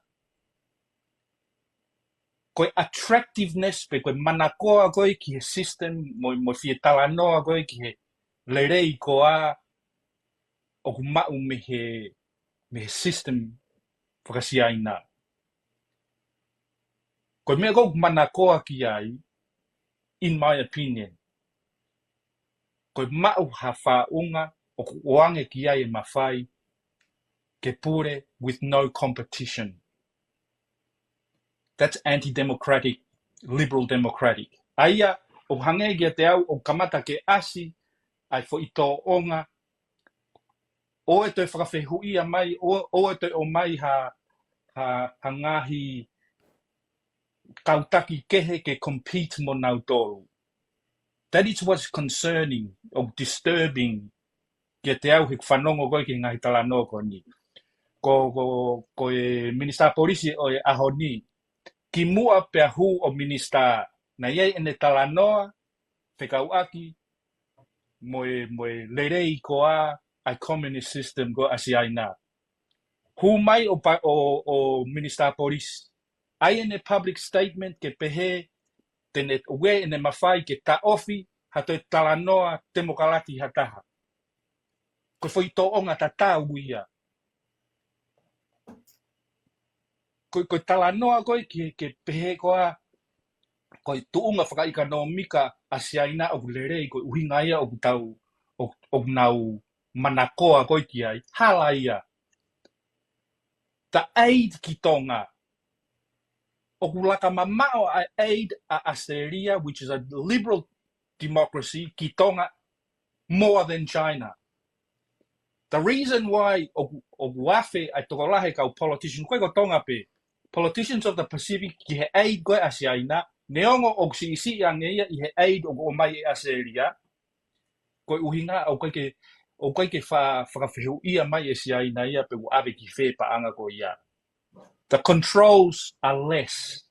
Koe attractiveness pe koe manakoa koe ki he system, mo fie talanoa koe ki he lerei koa o kumau me he system whakasiaina. Koe mea koe manakoa ki ai, in my opinion, koe mau ha whaunga o oange ki ai e mawhai ke pure with no competition. That's anti-democratic, liberal democratic. Aia, o hangegi te au, o kamata ke asi, ai fo I tō onga, o e toi whakawhehuia mai, o e toi o mai ha ngahi kautaki kehe ke compete mo nau tōru. That is what's concerning, or disturbing, kia te au he whanongo koe ki ngahi talanoa ko ni. Ko e Minister Polisi o e aho ni, ki mua pea hu o Minister na iei ene talanoa, whekau aki, mo e lerei koa ai communist system ko asiaina. Hu mai o Minister Polisi, ai ene public statement ke pehe, tene ue ene mawhai ke ta ofi, hato e talanoa demokalati hataha. Ko foi tō onga ta tau ia. Ko talanoa koe ke pehe koa, ko tuunga whakaikanomika asiaina o lerei ko uhinga ia o tau o nau manakoa koe ki ai, hala ia. The aid ki Tonga, o laka mamao a aid a Australia, which is a liberal democracy, ki Tonga, more than China. The reason why o wafe ai tokolahe kau politician koe ko Tonga pe, politicians of the Pacific ki he aid koe asiaina, neongo o si ange ia I he aid o mai e Australia, koe uhinga o koe ke whakawhihu ia mai e siaina ia pe ave ki whe paanga ko ia. The controls are less.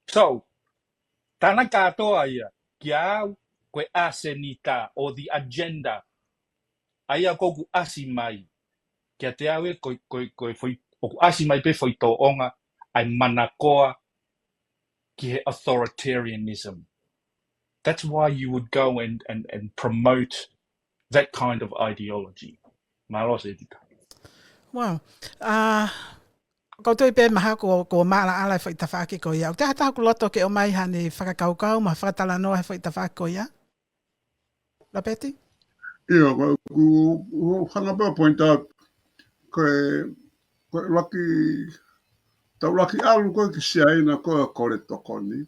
So, tana katoa ia, ki au koe asenita o the agenda, aia koku asi mai, kia te awe koe foi, oku asi mai pe foi tō onga, ai manakoa ki he authoritarianism. That's why you would go and promote that kind of ideology. Malo se tika. Wow. Ko toi pe maha ko mala ala foi ta whake ko ia. Te hata ku loto ke o mai hane whakakaukau, ma whakatalanoa he foi ta whake ko ia. La Peti? Ia, ku whanapea point out, koe laki alu koe ki siaina koe kore tokoni.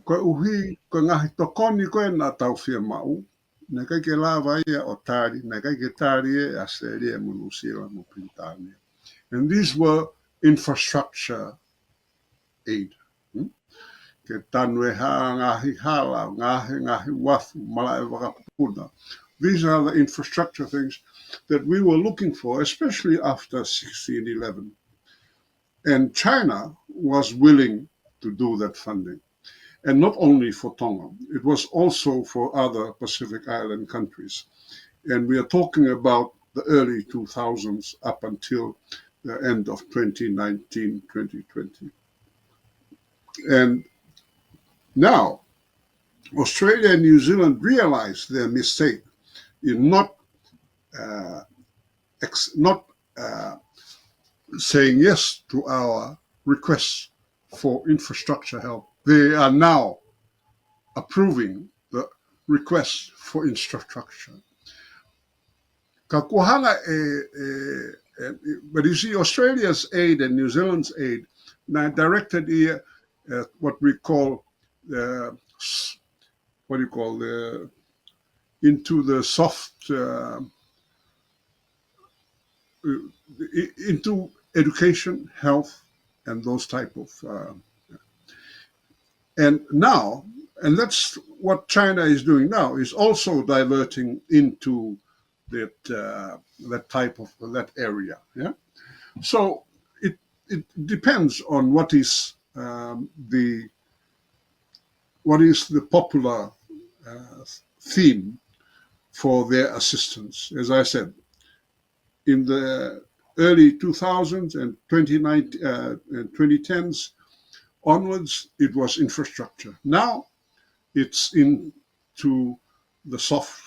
Koe uhi, koe ngahi tokoni koe na tau whia mau. Nā kai ke lava ia o tāri, nā kai ke tāri e Australia mo New Zealand mo Britania. And these were infrastructure aid. Ke tanu e haa ngahi hala, ngahi wafu, mala e wakapuna. These are the infrastructure things that we were looking for, especially after 1611. And China was willing to do that funding. And not only for Tonga, it was also for other Pacific Island countries. And we are talking about the early 2000s up until the end of 2019, 2020. And now, Australia and New Zealand realized their mistake in not saying yes to our requests for infrastructure help. They are now approving requests for infrastructure. Ka kuhanga but you see, Australia's aid and New Zealand's aid now directed here what we call into the soft into education, health, and those type of and that's what China is doing now, is also diverting into that type of that area. Yeah, so it depends on what is the popular theme for their assistance. As I said, in the early 2000s and 2010s onwards, it was infrastructure. Now it's into the soft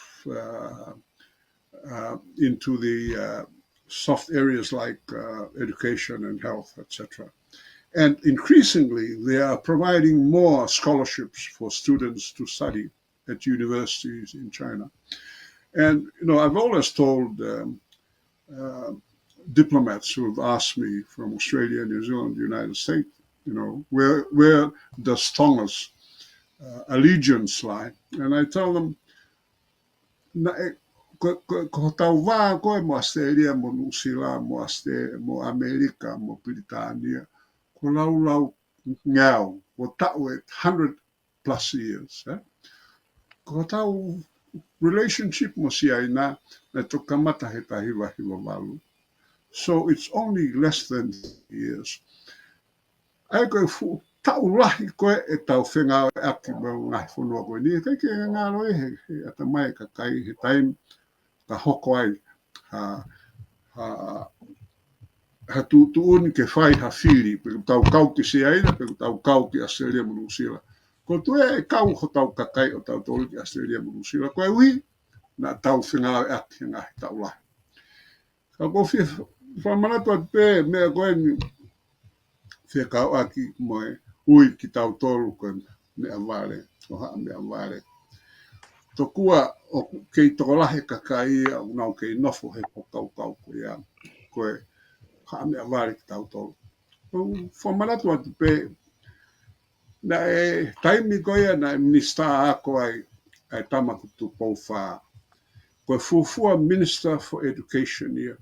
soft areas like education and health, etc. And increasingly, they are providing more scholarships for students to study at universities in China. And I've always told diplomats who have asked me from Australia, New Zealand, the United States, where does Tonga's allegiance lie? And I tell them, ko tau wā koe mo Australia, mo New Zealand, mo Amerika, mo Britania, ko lau ngau, ko tau 100 plus years. Ko tau relationship mo siya na toka mata he tahiwa walu. So it's only less than years. Ai koe tau lahi koe tau whenga aki mo ngai whanua koe ni. Kei ngā roe he atamai ka kai he taim ka hoko ai ha tuuni ke whai ha whiri, pe tau kau ki se aina, pe tau kau ki Australia mo New Zealand. Ko tue kau ho tau kakai o tau tolu ki Australia mo New Zealand. Koe ui, na tau whenga aki ngai tau lahi. Ka ko whamanatu at pe mea koe ni whekau aki moe ui ki tau tolu koe mea wale, o haa mea wale. Tokua o kei toko lahe kakai au nau kei nofo he pokau koe ia, koe haa mea wale ki tau tolu. Whamanatu at pe na taimi koe na minister ako ai tamakutu pou wha. Koe fuafua Minister for Education ia,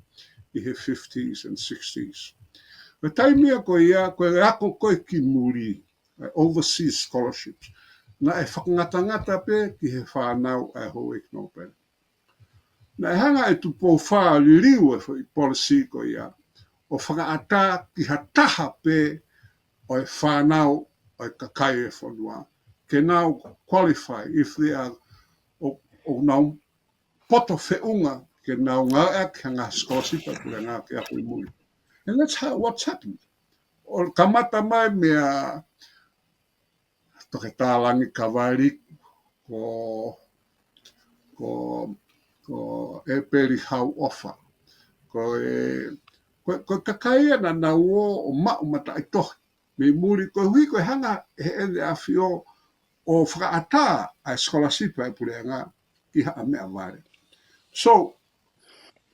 i he 50s and 60s. Me taimia koe ia, koe ako koe ki muri, overseas scholarships. Na whakangatangata pe ki he whanau ho Nobel. Na hanga tu po wha liriu i policy koe ia, o whakaata ki hataha pe o whanau o kakai whanua. Ke now qualify if they are o nau poto whiunga ke nau ngā ek hanga scholarship a kule ngā ke ako I muri. And that's what's happened. O kamata mai mea Tokotaha kawairi ko e peri hau ofa. Ko kakaia na nauo o mao mata I tohi. Me muri ko hui ko hanga he ene awhio o whakaata a scholarship a pule ngā ki haa mea ware. So,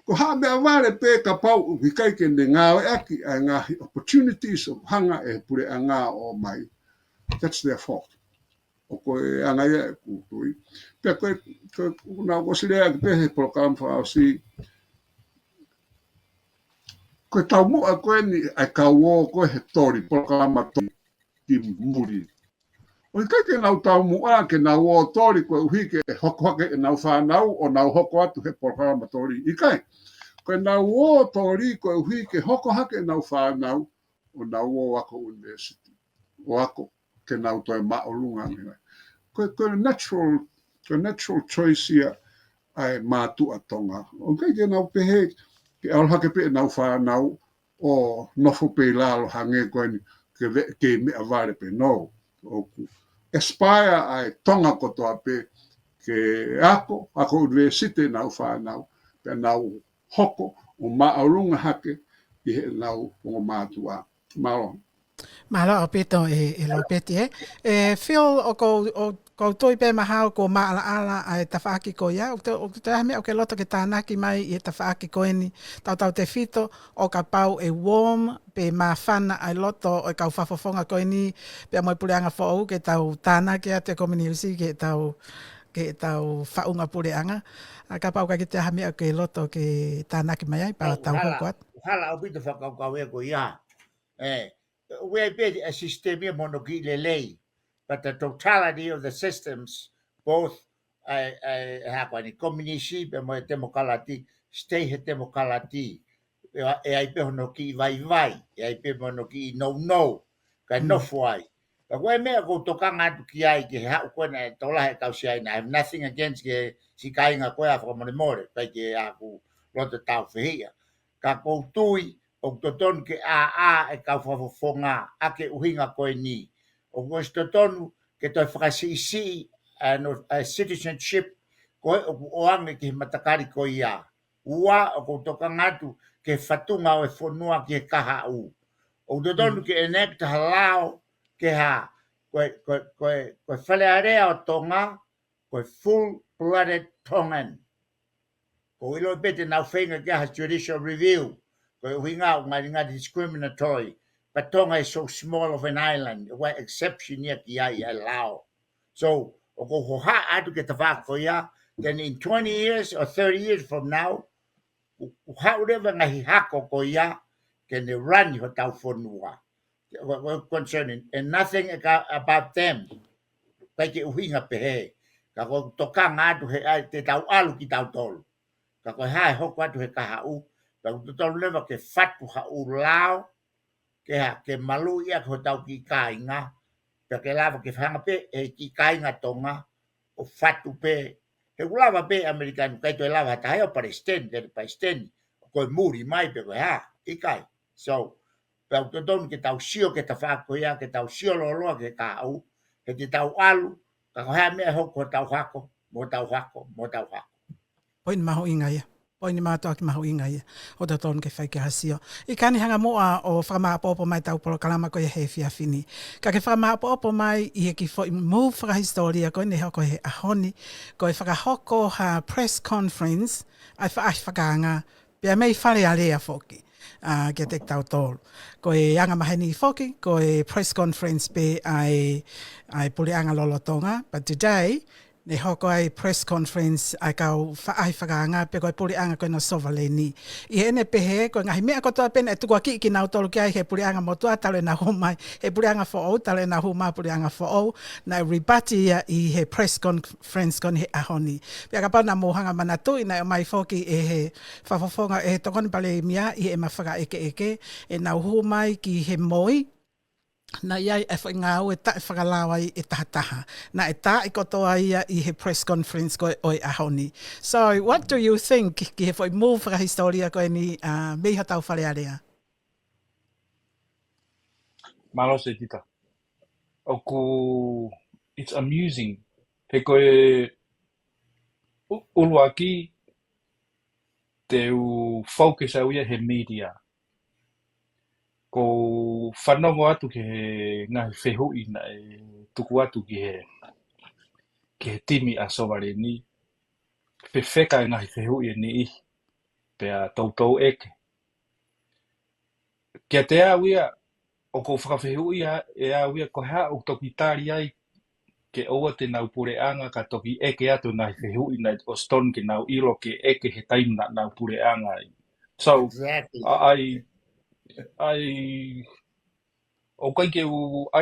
ko haa mea ware pe ka pau hikai ke ne ngā aki a ngā opportunities o hanga e pule a ngā o mai. That's their fault. O ko e anga ia e kūtui. Pea koe nā kosilea ki pehe program wha au si. Koe tau mua koe ni ai kauo koe he tori, programa tori ki muri. O hikai ke nau tau mua ke nau o tori koe uhi ke hoko hake e nau whanau o nau hoko atu he programa tori. Ikai, koe nau o tori koe uhi ke hoko hake e nau whanau o nau o wako university. O wako ke nau toi mao lunga ngai. Koe natural choice ia ai mātu a Tonga. O kai ke nau pehe ke aulhake pe nau whanau o nofo pe lalo hange koe ni ke mea ware pe no. O aspire ai Tonga kotoa pe ke ako university nau whanau pe nau hoko o maaurunga hake I he nau o mātua. Malo. Malo o peto e lo peti e. Phil o Ko toi pe mahao ko maala ala ai tawhaaki ko ia. O te hame o ke loto ke tānaki mai i tawhaaki ko eni. Tau te whito o ka pau e warm pe mawhana ai loto o kau whafofonga ko eni. Pe moi pureanga whou ke tau tānaki a te community ke tau whaunga pureanga. Ka pau ka ki te hame o ke loto ke tānaki mai ai. Pa tau hoko at. Hala o pito whakaukawe ko ia. We bid a systemia monoki lei. But the totality of the systems, both hapani community pe mo demokalati, stay he demokalati. E ai pe hono ki vai, e ai pe mono ki no, ka no fuai. Ka koe mea ko tokanga atu ki ai ke hau koe na tola he kausi ai na. I have nothing against ke si kainga koe a whakamone more, pai ke a ku rota tau whihia. Ka koutui, o toton ke a e kau whafofonga, a ke uhinga koe ni. O koe tonu ke toi whakasisi a citizenship koe o ange ki matakari koe ia. Ua o ko tokanga atu ke whatunga o e whanua ki he kaha u. O tonu ke enek te halao ke ha koe whalearea o Tonga, koe full-blooded Tongan. Ko ilo pete nau whenga ke ha judicial review, koe uhinga o ngā discriminatory. But Tonga is so small of an island, what exception ia ki ai lao. So, o ko hoha atu ke tawhako ia, then in 20 years or 30 years from now, however ngahi hako ko ia, can they run ho tau whanua. Concerning, and nothing about them. Pai ke uhinga pehe. Ka ko toka ngātu he te tau alu ki tau tolu. Ka ko hae hoko atu he kaha u. Ka ko tolu lewa ke whatu ha u lao. Ke malu ia ko tau ki kāinga. Ka ke lava ke whanga pe e ki kāinga Tonga. O whatu pe. He ulawa pe Amerikanu kai toi lava tahe o Palestine. Tere Palestine. Koe muri mai pe koe ha. Ikai. So, pau te tonu ke tau sio ke ta whako ia, ke tau sio loloa ke ka au, ke te tau alu, ka koha mea hoko tau whako, mo tau whako. Poini maho inga ia. Poini mātua ki maho inga ia. O te tonu ke whai ke hasio. I kani hanga moa o whakamaapopo mai tau polo kalama ko ia he whiawhini. Ka ke whakamaapopo mai i he ki fo move whakahistoria ko ne hoko he ahoni, ko e whakahoko ha press conference, ai whakaanga, pia mei whare area foki. Ke te tau tōru. Ko e anga maheni foki, ko e press conference pe ai pule anga lolo Tonga, but today, ne hoko ai press conference ai kau whaai whakaanga pe koe pule anga koe no sovaleni. I ene pehe, koe ngahi mea kotoa pena e tukua ki nau tolu ki ai he pule anga motua talo e na humai, he pule anga whaou, talo e na humai pule anga whaou, na rebati ia i he press conference kon he ahoni. Pea ka pau na mohanga manatu, ina o mai foki e he whafofonga e he tokoni pale mia i he mawhaka eke, e nau humai ki he moi, na iai e whaingau e tae whakalawa i e tahataha. Na e tae kotoa ia i he press conference koe oi ahoni. So, what do you think ki he whai move whakahistoria koe ni miha tau whalearea? Malo se tita. Oku, it's amusing. He koe uluaki te u focus au ia he media. Ko whanongo atu ke he ngahi whehui na e tuku atu ki he timi a sovareni. Whewheka e ngahi whehui e ni i. Pea tautou eke. Kia te awia, o ko whakawhehui e awia ko hea o toki tāri ai ke oua te nau pureanga ka toki eke atu ngahi whehui na o ston ke nau ilo ke eke he taimna nau pureanga ai. So, Exactly. I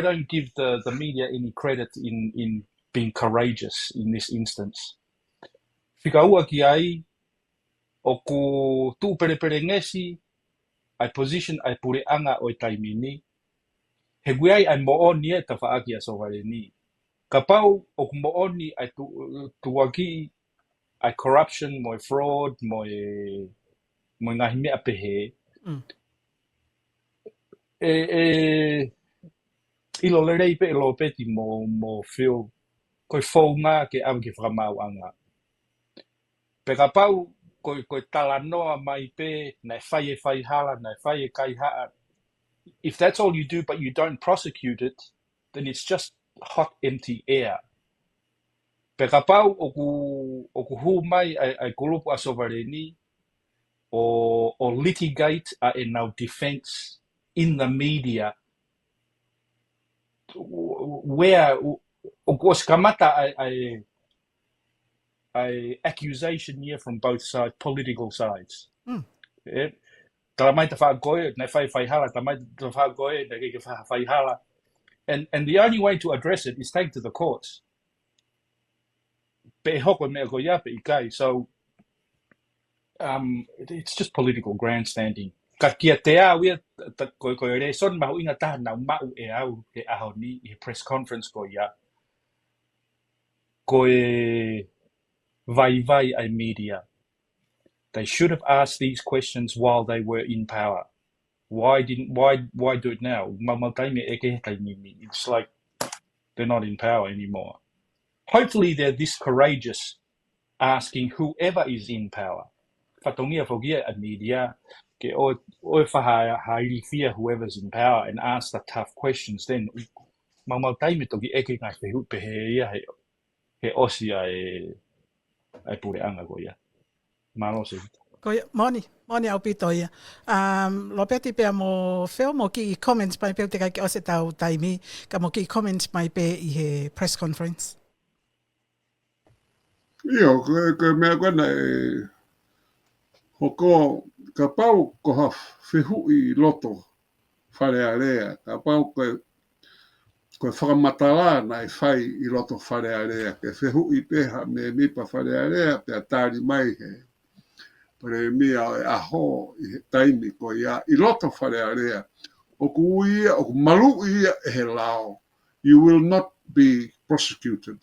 don't give the media any credit in being courageous in this instance. Whika ua ki ai, o ko tū perepere ngesi, ai position ai pureanga o i taimini, he guai ai mooni e ta whaaki a sovareni. Ka pau o ku mooni ai tuaki, ai corruption, moi fraud, moi ngahi mea pehe, ilo lerei pe ilo peti mo feel koe whaunga ke awa ke whakamau anga. Pe ka pau koe tala noa mai pe nai whai hala, nai whai kai haa. If that's all you do but you don't prosecute it, then it's just hot, empty air. Pe ka pau o ku hu mai ai kulupu a sovereigni or litigate in our defense in the media where of course kamata I accusation here from both sides, political sides. Yeah. Talamai te whaagoe, nei whai hala, talamai te whaagoe, nei ke whai hala. And the only way to address it is take to the courts. Pe hoko mea ko ia pe Ikai. So it's just political grandstanding. Ka kia te awia, ko re son mahu inga taha nau mau e au he aho ni he press conference ko ia. Ko e vai ai media. They should have asked these questions while they were in power. Why do it now? It's like they're not in power anymore. Hopefully they're this courageous asking whoever is in power. Whatongia fogia a media ke o whahairi fia whoever's in power and ask the tough questions then mamataime toki eke ngai whehu pehe ia he osi ai pure anga ko ia. Malo se. Koia, moni au pito ia. Lo peti pea mo wheo mo ki comments mai peo te kai o se tau taimi, ka mo ki comments mai pe I he press conference. Io, ke mea kona e hoko ka pau ko ha whehu I loto whare a rea. Ka pau ko whakamatala na whai I loto whare a rea. Ke whehu I peha me mipa whare a rea pe a tāri mai he. Pare mea e aho I he taimi ko ia I loto whare a rea. O ku ia, o ku malu ia e he lao. You will not be prosecuted.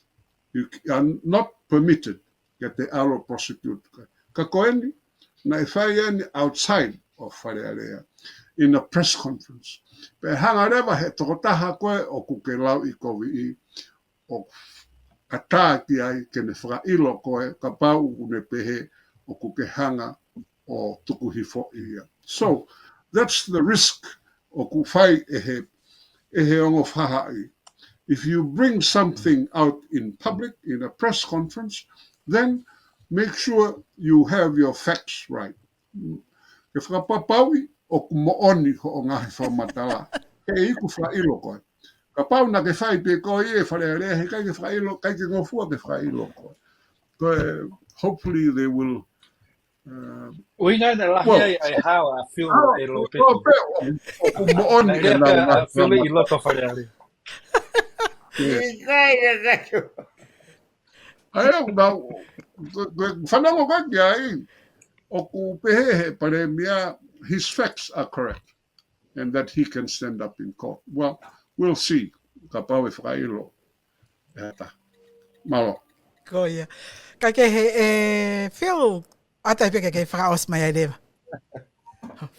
You are not permitted get the alo prosecute. Ka koeni, na I whai ani outside of wharearea in a press conference. Pe hanga rewa he tokotaha koe o kuke lau I kovi I o kata ki ai ke ne whakailo koe ka pau une pehe o kuke hanga o tukuhifo ia. So, that's the risk o ku whai e he ongo whahai. If you bring something out in public, in a press conference, then make sure you have your facts right. Ke whakapapaui o ku mooni ho o ngahi whamatala. Ke iku whailo koe. Ka pau na ke whai pe koe e wharearea he kai ke whailo, kai ke ngofua ke whailo koe. Koe, hopefully they will... Uinga na lahi ai hao a feel e lo peti. O ku mooni Na e nau rea a feel I loto whareare. Ikai e gato. Ai, now, whanongo kaki ai, o ku pehe pare mea, his facts are correct, and that he can stand up in court. Well, we'll see. Ka pau e whakailo. Eta. Malo. Koia. Ka ke he wheo atai peke ke whakaos mai ai rewa.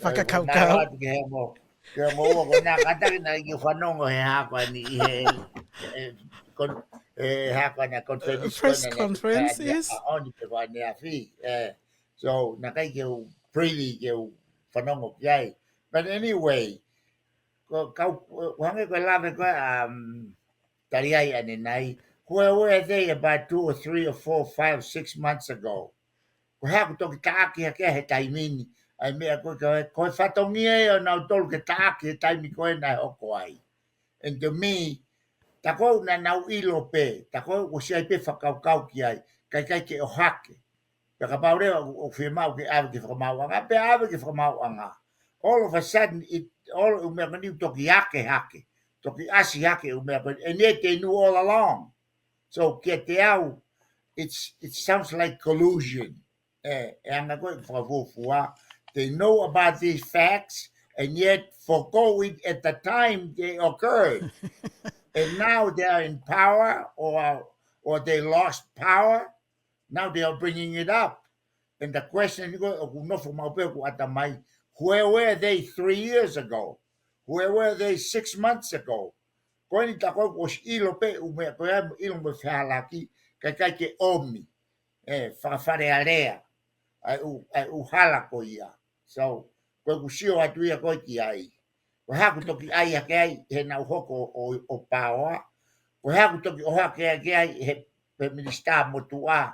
Whakakaukau. Ke mo o ko na kata na ki whanongo he hapa ni he hapa na conference Press conference is? Oni te wa ne afi. So na kai ke freely ke whanongo ki. But anyway, ko wange ko lave ko tari ai ane nai. Where were they about 2 or 3 or 4, 5, 6 months ago? Ko hea ko toki taaki hake he taimini. Ai mea koe whatongia e o nau tolu ke taaki he taimi koe nai oko ai. And to me, ta koe na nau ilo pe, ta koe o si ai pe whakaukau ki ai, kai ke o hake. Pe ka paurewa o whimau ke awe ke whakamau anga, pe awe ke whakamau anga. All of a sudden, all umea kani toki hake, toki asi hake umea kani, and yet they knew all along. So, ke te au, it sounds like collusion. They know about these facts, and yet forgoing at the time they occurred. And now they are in power, or they lost power. Now they are bringing it up. And the question, where were they 3 years ago? Where were they 6 months ago? Koini tako was ilo pe ume ko ilo me falaki kai ke omi whakawhare area ai u hala ko ia. So ko kusio atu ia ko ki ai. Ko haku toki ai ake ai he nau hoko o paoa. Ko haku toki o hake ake ai he feminista motua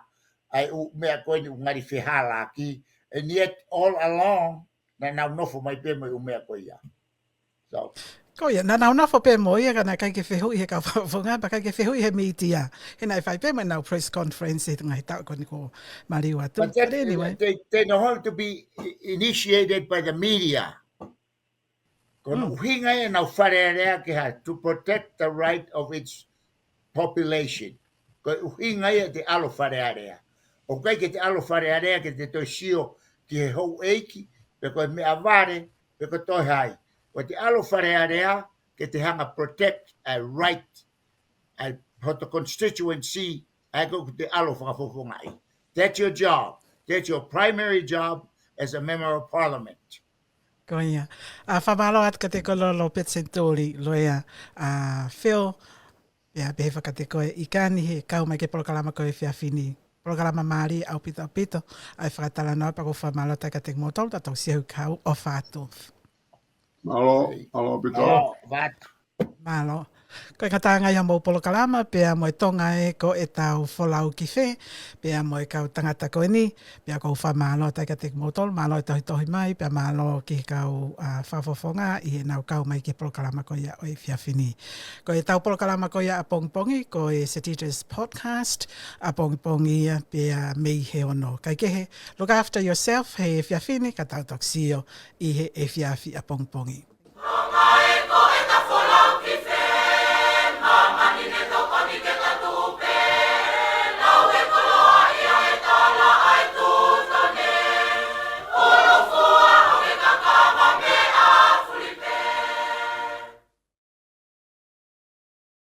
ai u mea koe ni ngari whihala ki, and yet all along, na nau nofo mai pe mai u mea koe ia. So, Ko ia, na nauna fo pe mo ia kana kai ke whehu i he ka whafunga, pa kai ke whehu i he media. He nai whai pe mo nau press conference e tunga he tau koni ko mariu atu. but that, But anyway, they know how to be initiated by the media. Kono uhinga e nau wharearea ke ha, to protect the right of its population. Ko uhinga e te alo wharearea. O kai ke te alo wharearea ke te toi sio ki he hou eiki, pe koe mea vare, pe koe toi hai. Ko te alo wharearea ke te hanga protect a right for the constituency ai ko te alo whakafofongai. That's your job. That's your primary job as a member of parliament. ko ia. A whamalo at ka te kololo pet sentori loea a Phil, ia behe whakate koe i kani he kau mai ke polokalama koe whiawhini. Polokalama maari au pito pito, ai whakatala noa pa ko whamalo tai ka te motol, ta tau siahu kau o whātu. Alo, Pito. Oh, that. Malo. Koe katanga ia mau polokalama, pea moe Tonga e ko e tau wholau ki whe, pea moe kau tangata koe ni, pea kou whamalo tai ka te motol, malo e tohi mai, pea malo ki kau whafofonga, i he nau kau mai ki polokalama koe ia oi whiawhini. Ko e tau polokalama koe ia a pongi, ko e Setitors Podcast, a pongi ia, pea mei he ono. Kai kehe, look after yourself, he whiawhini, ka tau toksio, i he e whiawhi a pongi.